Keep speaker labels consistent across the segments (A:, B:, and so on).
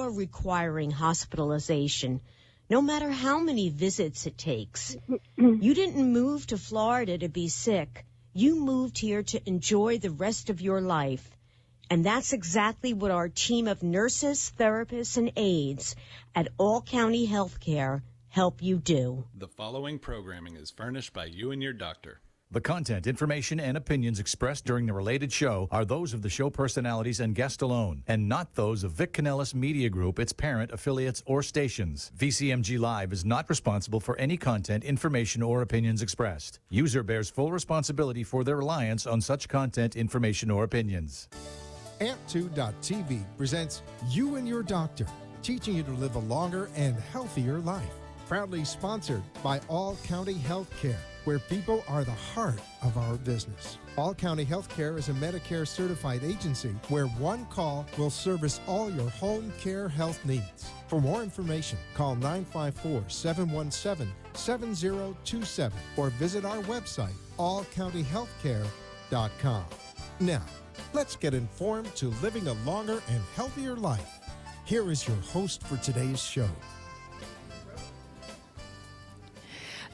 A: are requiring hospitalization, no matter how many visits it takes. You didn't move to Florida to be sick. You moved here to enjoy the rest of your life. And that's exactly what our team of nurses, therapists, and aides at All County Healthcare help you do.
B: The following programming is furnished by you and your doctor.
C: The content, information, and opinions expressed during the related show are those of the show personalities and guest alone, and not those of Vic Canellis Media Group, its parent, affiliates, or stations. VCMG Live is not responsible for any content, information, or opinions expressed. User bears full responsibility for their reliance on such content, information, or opinions.
D: Amp2.tv presents You and Your Doctor, teaching you to live a longer and healthier life. Proudly sponsored by All County Healthcare, where people are the heart of our business. All County Healthcare is a Medicare certified agency where one call will service all your home care health needs. For more information, call 954-717-7027 or visit our website, allcountyhealthcare.com. Now, let's get informed to living a longer and healthier life. Here is your host for today's show.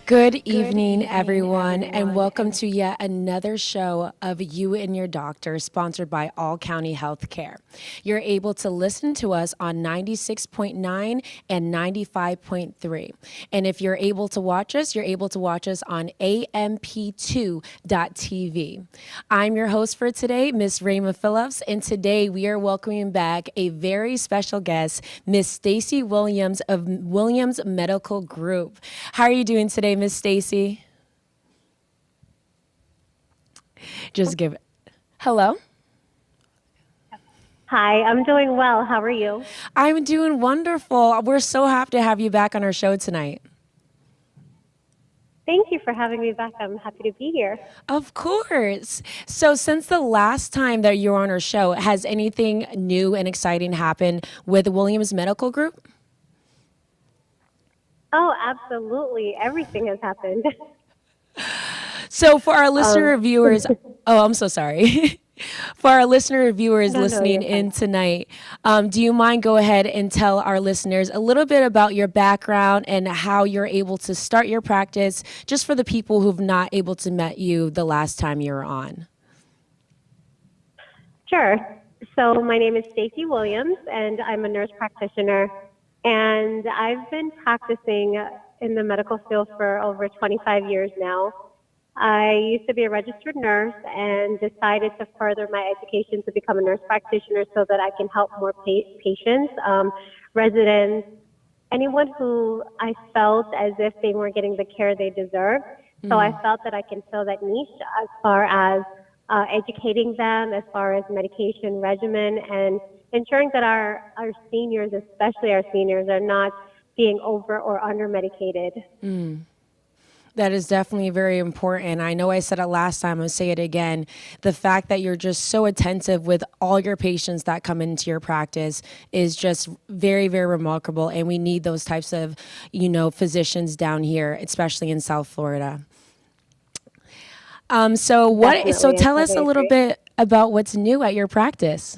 E: Good evening, everyone, and welcome to yet another show of You and Your Doctor, sponsored by All County Healthcare. You're able to listen to us on 96.9 and 95.3. And if you're able to watch us, you're able to watch us on amp2.tv. I'm your host for today, Miss Rayma Phillips, and today we are welcoming back a very special guest, Miss Stacy Williams of Williams Medical Group. How are you doing today, Miss Stacy? Just give it. Hello?
F: Hi, I'm doing well. How are you?
E: I'm doing wonderful. We're so happy to have you back on our show tonight.
F: Thank you for having me back. I'm happy to be here.
E: Of course. So since the last time that you were on our show, has anything new and exciting happened with Williams Medical Group?
F: Oh, absolutely. Everything has happened.
E: So for our listener viewers, I'm so sorry. For our listener viewers listening in tonight, do you mind go ahead and tell our listeners a little bit about your background and how you're able to start your practice, just for the people who've not able to met you the last time you were on?
F: Sure. So my name is Stacy Williams, and I'm a nurse practitioner. And I've been practicing in the medical field for over 25 years now. I used to be a registered nurse and decided to further my education to become a nurse practitioner so that I can help more patients, residents, anyone who I felt as if they weren't getting the care they deserved. So I felt that I can fill that niche as far as educating them, as far as medication regimen, and ensuring that our seniors, especially our seniors, are not being over or under medicated.
E: That is definitely very important. I know I said it last time, I'll say it again. The fact that you're just so attentive with all your patients that come into your practice is just very, very remarkable. And we need those types of, physicians down here, especially in South Florida. So tell us a little bit about what's new at your practice.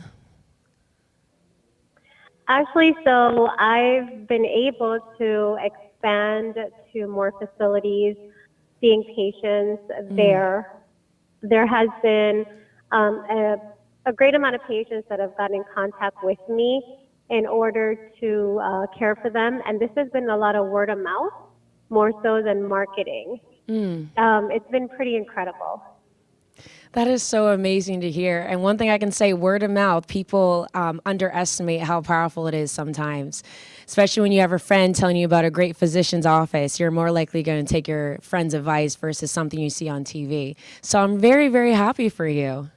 F: Actually, so I've been able to expand to more facilities, seeing patients there. There has been a great amount of patients that have gotten in contact with me in order to care for them, and this has been a lot of word of mouth, more so than marketing. It's been pretty incredible.
E: That is so amazing to hear. And one thing I can say, word of mouth, people underestimate how powerful it is sometimes, especially when you have a friend telling you about a great physician's office. You're more likely going to take your friend's advice versus something you see on TV. So I'm very, very happy for you.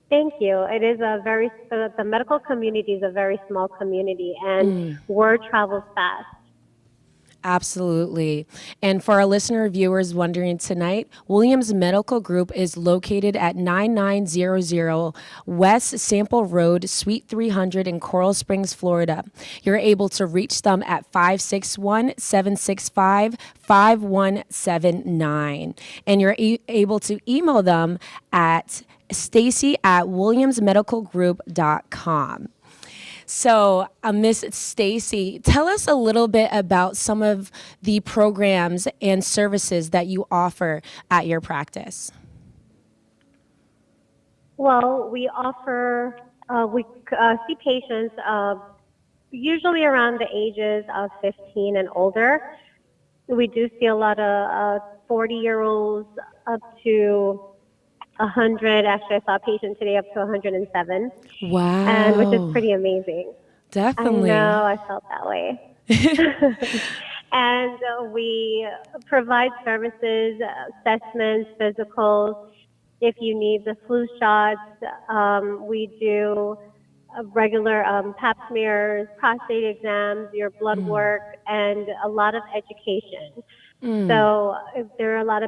F: Thank you. It is the medical community is a very small community, and word travels fast.
E: Absolutely. And for our listener viewers wondering tonight, Williams Medical Group is located at 9900 West Sample Road, Suite 300 in Coral Springs, Florida. You're able to reach them at 561-765-5179. And you're able to email them at stacy@williamsmedicalgroup.com. So, Miss Stacy, tell us a little bit about some of the programs and services that you offer at your practice.
F: Well, we offer, we see patients usually around the ages of 15 and older. We do see a lot of 40-year-olds up to 100. Actually, I saw a patient today up to 107,
E: Wow.
F: and which is pretty amazing.
E: Definitely.
F: I know, I felt that way. And we provide services, assessments, physicals. If you need the flu shots, we do regular pap smears, prostate exams, your blood work, and a lot of education. So there are a lot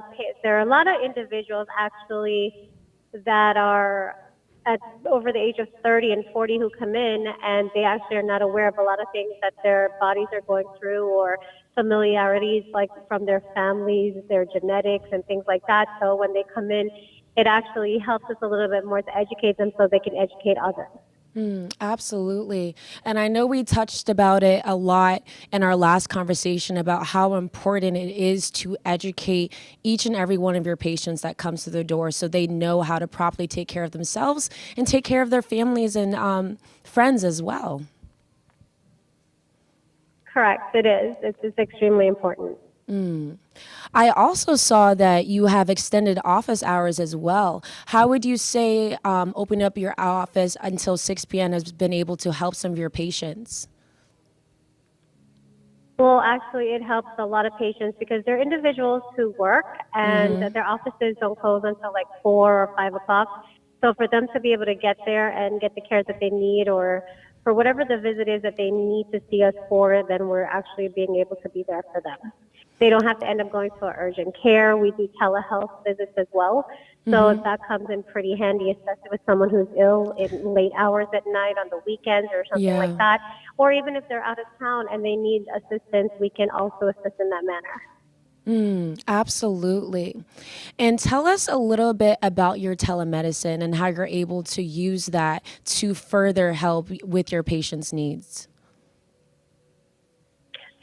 F: of individuals actually that are over the age of 30 and 40 who come in, and they actually are not aware of a lot of things that their bodies are going through, or familiarities like from their families, their genetics, and things like that. So when they come in, it actually helps us a little bit more to educate them so they can educate others.
E: Absolutely. And I know we touched about it a lot in our last conversation about how important it is to educate each and every one of your patients that comes to the door so they know how to properly take care of themselves and take care of their families and friends as well.
F: Correct, it is. It's extremely important.
E: I also saw that you have extended office hours as well. How would you say opening up your office until 6 p.m. has been able to help some of your patients?
F: Well, actually, it helps a lot of patients because they're individuals who work and their offices don't close until like 4 or 5 o'clock. So for them to be able to get there and get the care that they need, or for whatever the visit is that they need to see us for, then we're actually being able to be there for them. They don't have to end up going to our urgent care. We do telehealth visits as well. So that comes in pretty handy, especially with someone who's ill in late hours at night on the weekends or something like that. Or even if they're out of town and they need assistance, we can also assist in that manner.
E: Absolutely. And tell us a little bit about your telemedicine and how you're able to use that to further help with your patients' needs.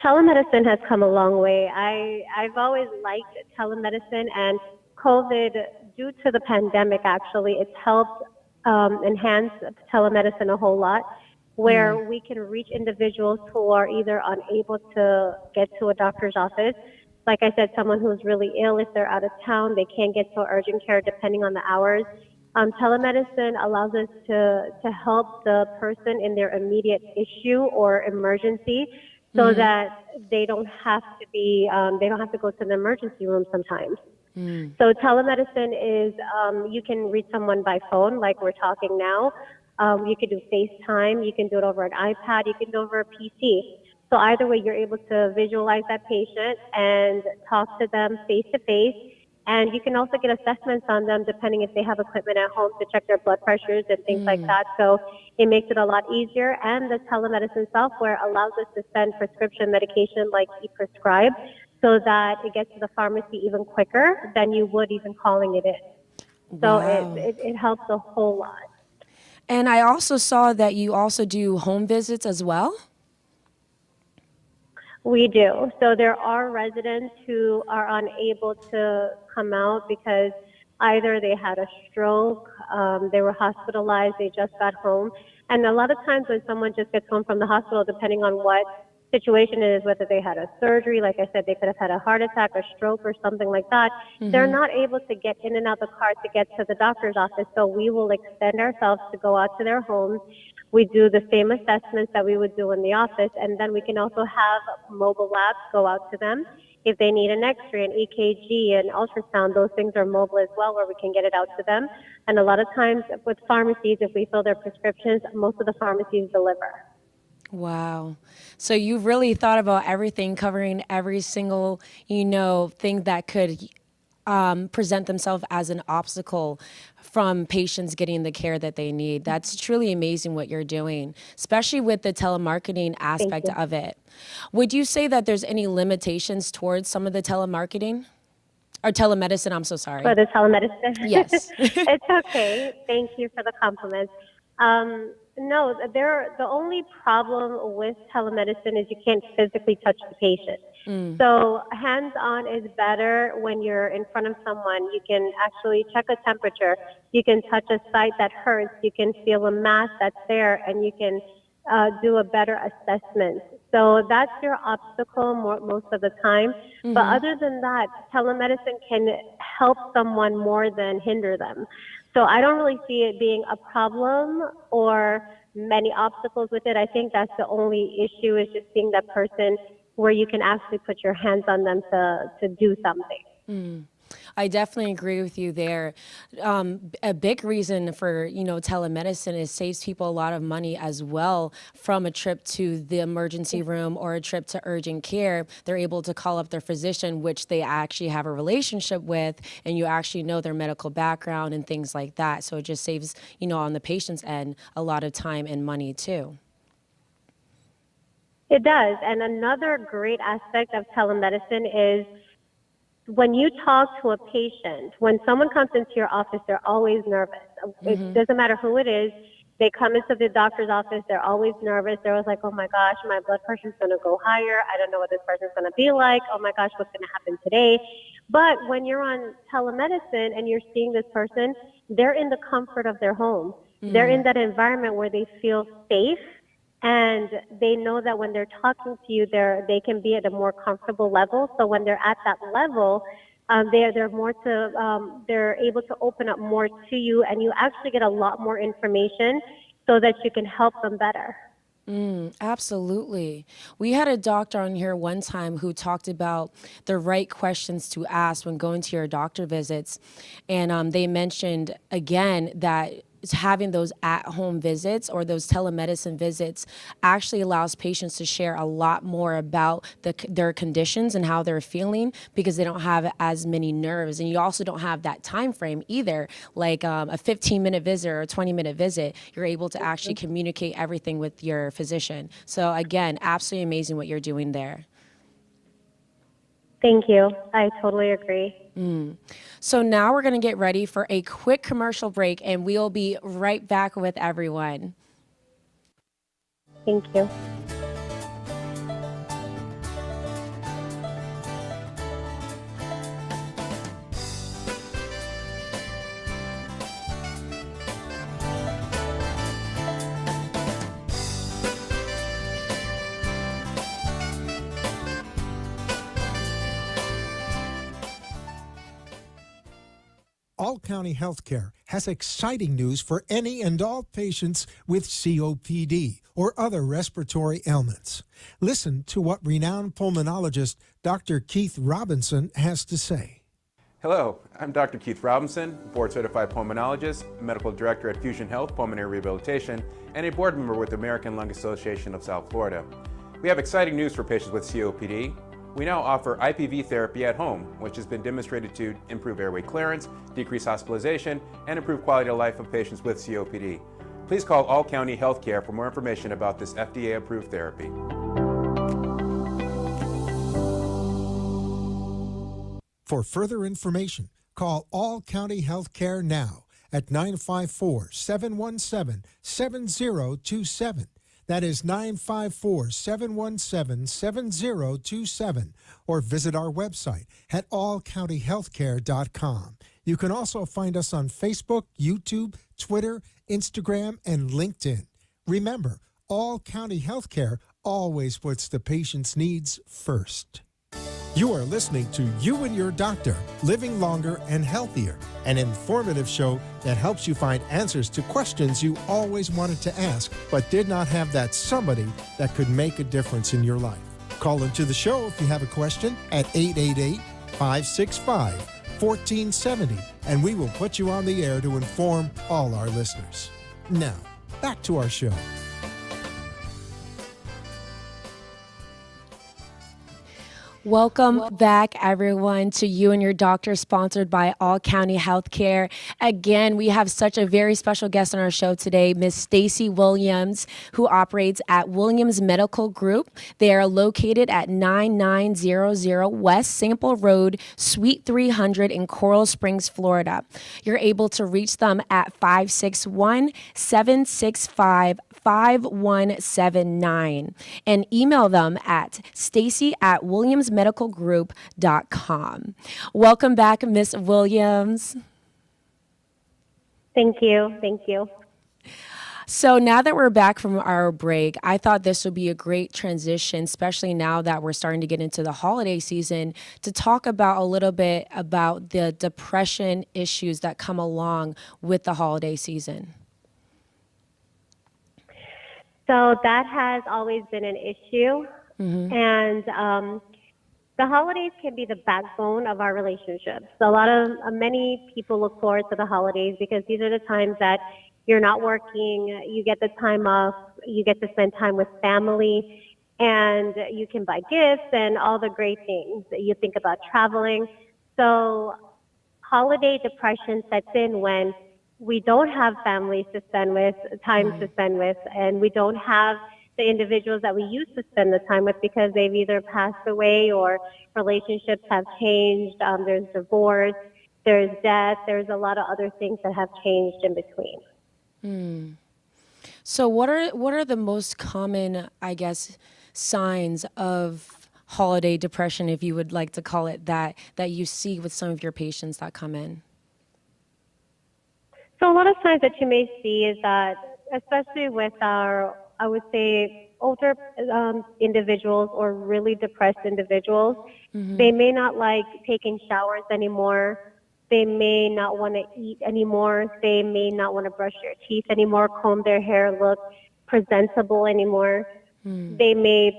F: Telemedicine has come a long way. I've always liked telemedicine, and COVID, due to the pandemic, actually, it's helped enhance telemedicine a whole lot, where we can reach individuals who are either unable to get to a doctor's office. Like I said, someone who's really ill, if they're out of town, they can't get to urgent care depending on the hours. Telemedicine allows us to help the person in their immediate issue or emergency, so that they don't have to go to the emergency room sometimes. So telemedicine is, you can reach someone by phone like we're talking now. You can do FaceTime, you can do it over an iPad, you can do it over a PC. So either way, you're able to visualize that patient and talk to them face to face. And you can also get assessments on them depending if they have equipment at home to check their blood pressures and things like that. So it makes it a lot easier. And the telemedicine software allows us to send prescription medication like ePrescribe, so that it gets to the pharmacy even quicker than you would even calling it in. So it helps a whole lot.
E: And I also saw that you also do home visits as well.
F: We do. So there are residents who are unable to come out because either they had a stroke, they were hospitalized, they just got home. And a lot of times when someone just gets home from the hospital, depending on what situation it is, whether they had a surgery, like I said, they could have had a heart attack, a stroke, or something like that, they're not able to get in and out the car to get to the doctor's office. So we will extend ourselves to go out to their homes. We do the same assessments that we would do in the office, and then we can also have mobile labs go out to them. If they need an X-ray, an EKG, an ultrasound, those things are mobile as well, where we can get it out to them. And a lot of times with pharmacies, if we fill their prescriptions, most of the pharmacies deliver.
E: Wow. So you've really thought about everything, covering every single, thing that could present themselves as an obstacle from patients getting the care that they need. That's truly amazing what you're doing, especially with the telemarketing aspect of it. Would you say that there's any limitations towards some of the telemarketing? Or telemedicine, I'm so sorry.
F: For the telemedicine?
E: Yes.
F: It's okay. Thank you for the compliments. No, the only problem with telemedicine is you can't physically touch the patient. So hands-on is better when you're in front of someone. You can actually check a temperature. You can touch a site that hurts. You can feel a mass that's there, and you can do a better assessment. So that's your obstacle most of the time. But other than that, telemedicine can help someone more than hinder them. So I don't really see it being a problem or many obstacles with it. I think that's the only issue, is just being that person where you can actually put your hands on them to do something.
E: I definitely agree with you there. A big reason for, telemedicine is saves people a lot of money as well from a trip to the emergency room or a trip to urgent care. They're able to call up their physician, which they actually have a relationship with, and you actually know their medical background and things like that. So it just saves, on the patient's end, a lot of time and money too.
F: It does. And another great aspect of telemedicine is when you talk to a patient, when someone comes into your office, they're always nervous. It doesn't matter who it is. They come into the doctor's office, they're always nervous. They're always like, oh my gosh, my blood pressure's going to go higher. I don't know what this person's going to be like. Oh my gosh, what's going to happen today? But when you're on telemedicine and you're seeing this person, they're in the comfort of their home. They're in that environment where they feel safe. And they know that when they're talking to you, they can be at a more comfortable level. So when they're at that level, they're able to open up more to you, and you actually get a lot more information so that you can help them better.
E: Absolutely. We had a doctor on here one time who talked about the right questions to ask when going to your doctor visits. And they mentioned, again, that having those at-home visits or those telemedicine visits actually allows patients to share a lot more about their conditions and how they're feeling, because they don't have as many nerves. And you also don't have that time frame either, like a 15-minute visit or a 20-minute visit. You're able to actually communicate everything with your physician. So again, absolutely amazing what you're doing there.
F: Thank you. I totally agree.
E: So now we're going to get ready for a quick commercial break, and we'll be right back with everyone.
F: Thank you.
D: All County Healthcare has exciting news for any and all patients with COPD or other respiratory ailments. Listen to what renowned pulmonologist Dr. Keith Robinson has to say.
G: Hello, I'm Dr. Keith Robinson, board-certified pulmonologist, medical director at Fusion Health Pulmonary Rehabilitation, and a board member with the American Lung Association of South Florida. We have exciting news for patients with COPD. We now offer IPV therapy at home, which has been demonstrated to improve airway clearance, decrease hospitalization, and improve quality of life of patients with COPD. Please call All County Healthcare for more information about this FDA-approved therapy.
D: For further information, call All County Healthcare now at 954-717-7027. That is 954-717-7027, or visit our website at allcountyhealthcare.com. You can also find us on Facebook, YouTube, Twitter, Instagram, and LinkedIn. Remember, All County Healthcare always puts the patient's needs first. You are listening to You and Your Doctor, Living Longer and Healthier, an informative show that helps you find answers to questions you always wanted to ask, but did not have that somebody that could make a difference in your life. Call into the show if you have a question at 888-565-1470, and we will put you on the air to inform all our listeners. Now, back to our show.
E: Welcome back, everyone, to You and Your Doctor, sponsored by All County Healthcare. Again, we have such a very special guest on our show today, Miss Stacy Williams, who operates at Williams Medical Group. They are located at 9900 West Sample Road, Suite 300 in Coral Springs, Florida. You're able to reach them at 561-765 5179 and email them at stacy@williamsmedicalgroup.com. Welcome back, Miss Williams.
F: Thank you. Thank you.
E: So now that we're back from our break, I thought this would be a great transition, especially now that we're starting to get into the holiday season, to talk about a little bit about the depression issues that come along with the holiday season.
F: So that has always been an issue. And the holidays can be the backbone of our relationships. So many people look forward to the holidays because these are the times that you're not working, you get the time off, you get to spend time with family, and you can buy gifts and all the great things. You think about traveling. So holiday depression sets in when we don't have families to spend with, time to spend with, and we don't have the individuals that we used to spend the time with because they've either passed away or relationships have changed. There's divorce, there's death, there's a lot of other things that have changed in between.
E: So what are the most common, I guess, signs of holiday depression, if you would like to call it that you see with some of your patients that come in?
F: So a lot of signs that you may see is that, especially with our, I would say, older individuals or really depressed individuals, they may not like taking showers anymore. They may not want to eat anymore. They may not want to brush their teeth anymore, comb their hair, look presentable anymore. They may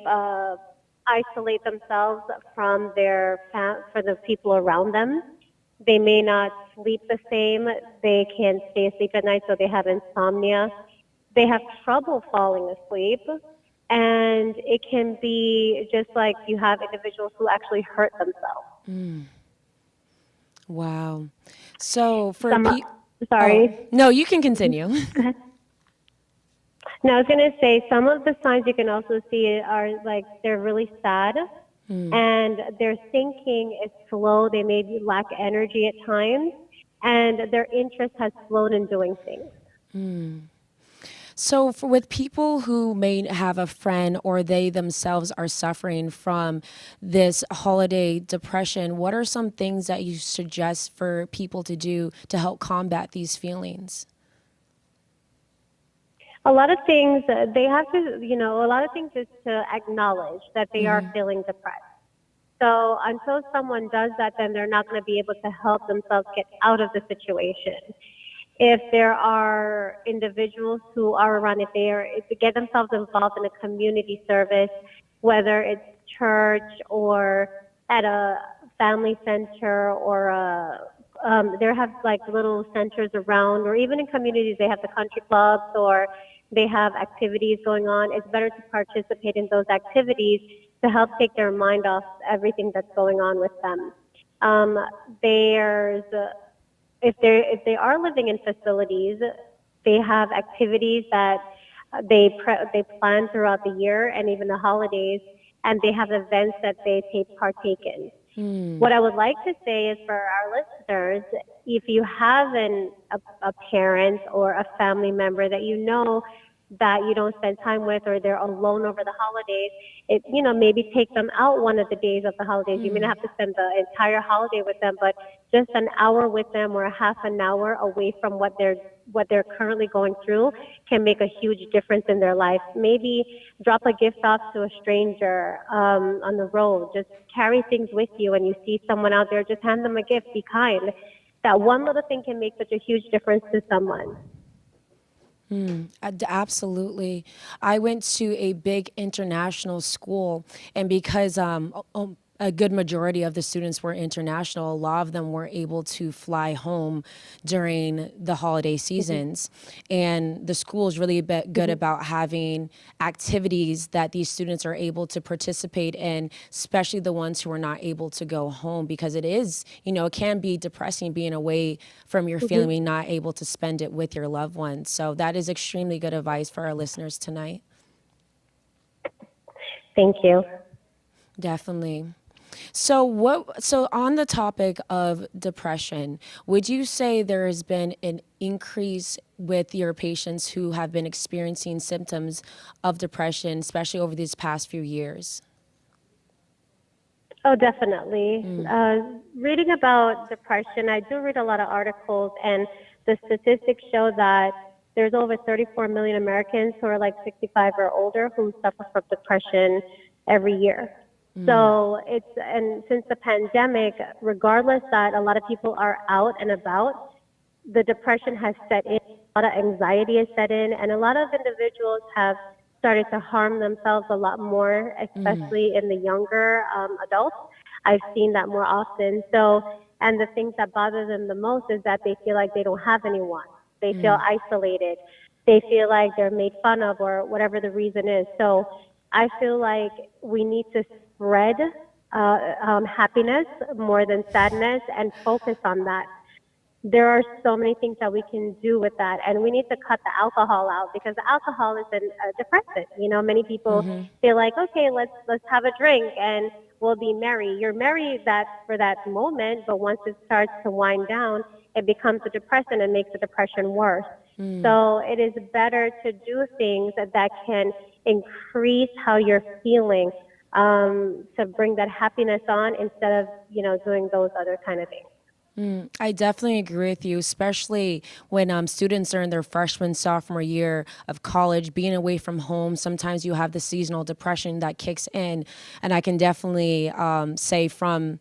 F: isolate themselves from for the people around them. They may not sleep the same. They can't stay asleep at night, so they have insomnia. They have trouble falling asleep. And it can be just like you have individuals who actually hurt themselves.
E: Wow. So for
F: Sorry.
E: Oh, no, you can continue.
F: No, I was going to say some of the signs you can also see are like they're really sad and their thinking is slow. They maybe lack energy at times and their interest has slowed in doing things.
E: So with people who may have a friend or they themselves are suffering from this holiday depression, what are some things that you suggest for people to do to help combat these feelings?
F: A lot of things, they have to, a lot of things is to acknowledge that they are feeling depressed. So until someone does that, then they're not going to be able to help themselves get out of the situation. If there are individuals who are around, if they get themselves involved in a community service, whether it's church or at a family center or there have like little centers around, or even in communities, they have the country clubs or they have activities going on. It's better to participate in those activities to help take their mind off everything that's going on with them. If they are living in facilities, they have activities that they plan throughout the year and even the holidays, and they have events that they partake in. What I would like to say is for our listeners, if you have a parent or a family member that you know that you don't spend time with or they're alone over the holidays, maybe take them out one of the days of the holidays. You may not have to spend the entire holiday with them, but just an hour with them or a half an hour away from what they're currently going through can make a huge difference in their life. Maybe drop a gift off to a stranger on the road. Just carry things with you, and you see someone out there, just hand them a gift. Be kind. That one little thing can make such a huge difference to someone.
E: Absolutely. I went to a big international school, and because a good majority of the students were international, a lot of them were able to fly home during the holiday seasons. And the school is really good about having activities that these students are able to participate in, especially the ones who are not able to go home, because it is, it can be depressing being away from your family, not able to spend it with your loved ones. So that is extremely good advice for our listeners tonight.
F: Thank you.
E: Definitely. So on the topic of depression, would you say there has been an increase with your patients who have been experiencing symptoms of depression, especially over these past few years?
F: Oh, definitely. Reading about depression, I do read a lot of articles, and the statistics show that there's over 34 million Americans who are like 65 or older who suffer from depression every year. So and since the pandemic, regardless that a lot of people are out and about, the depression has set in, a lot of anxiety has set in, and a lot of individuals have started to harm themselves a lot more, especially in the younger adults. I've seen that more often. So, and the things that bother them the most is that they feel like they don't have anyone. They feel isolated. They feel like they're made fun of or whatever the reason is. So I feel like we need to spread happiness more than sadness and focus on that. There are so many things that we can do with that, and we need to cut the alcohol out because the alcohol is a depressant. You know, many people feel like, okay, let's have a drink and we'll be merry. You're merry for that moment, but once it starts to wind down, it becomes a depressant and makes the depression worse. So it is better to do things that can increase how you're feeling, to bring that happiness on instead of, doing those other kind of things.
E: I definitely agree with you, especially when students are in their freshman, sophomore year of college, being away from home. Sometimes you have the seasonal depression that kicks in. And I can definitely say from,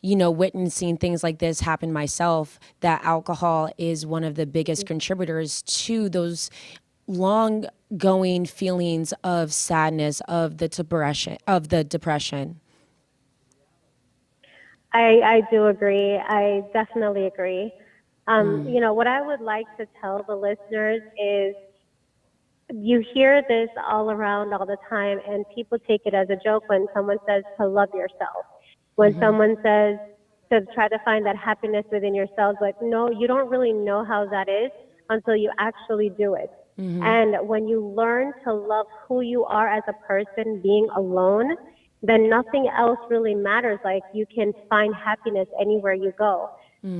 E: witnessing things like this happen myself, that alcohol is one of the biggest contributors to those long going feelings of sadness, of the depression.
F: I do agree. I definitely agree. What I would like to tell the listeners is you hear this all around all the time, and people take it as a joke when someone says to love yourself. When someone says to try to find that happiness within yourselves, like, no, you don't really know how that is until you actually do it. And when you learn to love who you are as a person, being alone, then nothing else really matters. Like, you can find happiness anywhere you go.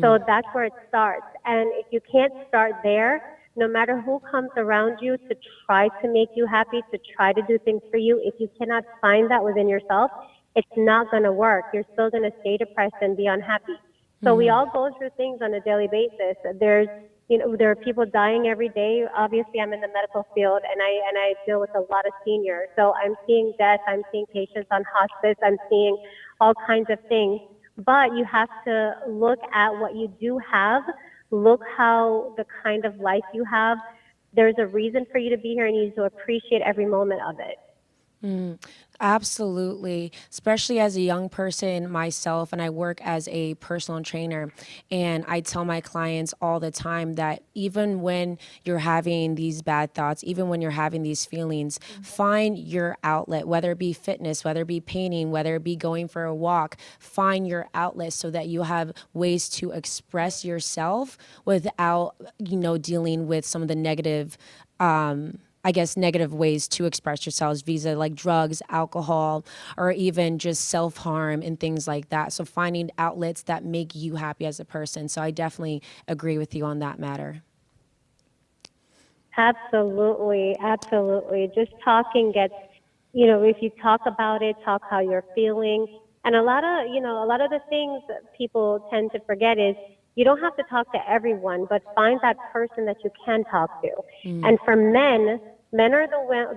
F: So that's where it starts. And if you can't start there, no matter who comes around you to try to make you happy, to try to do things for you, if you cannot find that within yourself, it's not going to work. You're still going to stay depressed and be unhappy. So we all go through things on a daily basis. There are people dying every day. Obviously, I'm in the medical field, and I deal with a lot of seniors. So I'm seeing death. I'm seeing patients on hospice. I'm seeing all kinds of things. But you have to look at what you do have. Look how the kind of life you have. There's a reason for you to be here, and you need to appreciate every moment of it.
E: Absolutely, especially as a young person myself, and I work as a personal trainer, and I tell my clients all the time that even when you're having these bad thoughts, even when you're having these feelings, find your outlet, whether it be fitness, whether it be painting, whether it be going for a walk. Find your outlet so that you have ways to express yourself without, dealing with some of the negative negative ways to express yourselves via like drugs, alcohol, or even just self-harm and things like that. So finding outlets that make you happy as a person. So I definitely agree with you on that matter.
F: Absolutely. Absolutely. Just talking gets, if you talk about it, talk how you're feeling. And a lot of the things that people tend to forget is you don't have to talk to everyone, but find that person that you can talk to. And for men are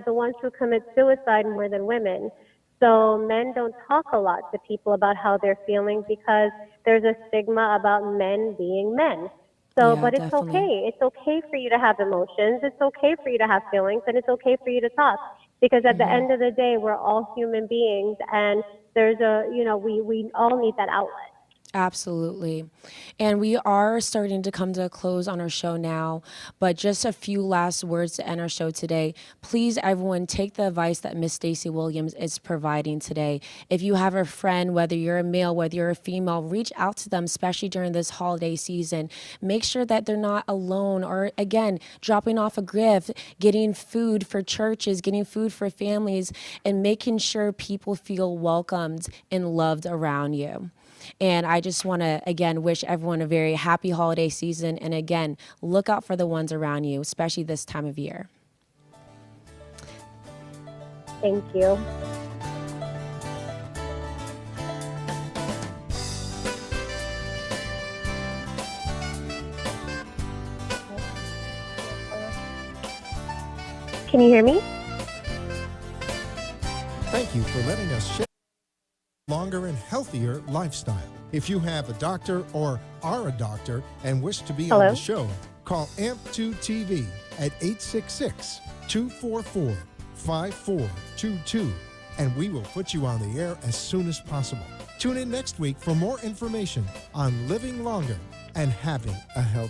F: the ones who commit suicide more than women. So men don't talk a lot to people about how they're feeling because there's a stigma about men being men. So,
E: Yeah,
F: but it's
E: definitely.
F: okay. It's okay for you to have emotions. It's okay for you to have feelings, and it's okay for you to talk. Because at the end of the day, we're all human beings, and there's we all need that outlet.
E: Absolutely. And we are starting to come to a close on our show now, but just a few last words to end our show today. Please, everyone, take the advice that Miss Stacey Williams is providing today. If you have a friend, whether you're a male, whether you're a female, reach out to them, especially during this holiday season. Make sure that they're not alone, or again, dropping off a gift, getting food for churches, getting food for families, and making sure people feel welcomed and loved around you. And I just want to, again, wish everyone a very happy holiday season. And again, look out for the ones around you, especially this time of year.
F: Thank you. Can you hear me?
D: Thank you for letting us share longer and healthier lifestyle. If you have a doctor or are a doctor and wish to be on
F: Hello?
D: the show, call AMP2 TV at 866-244-5422, and we will put you on the air as soon as possible. Tune in next week for more information on living longer and having a healthier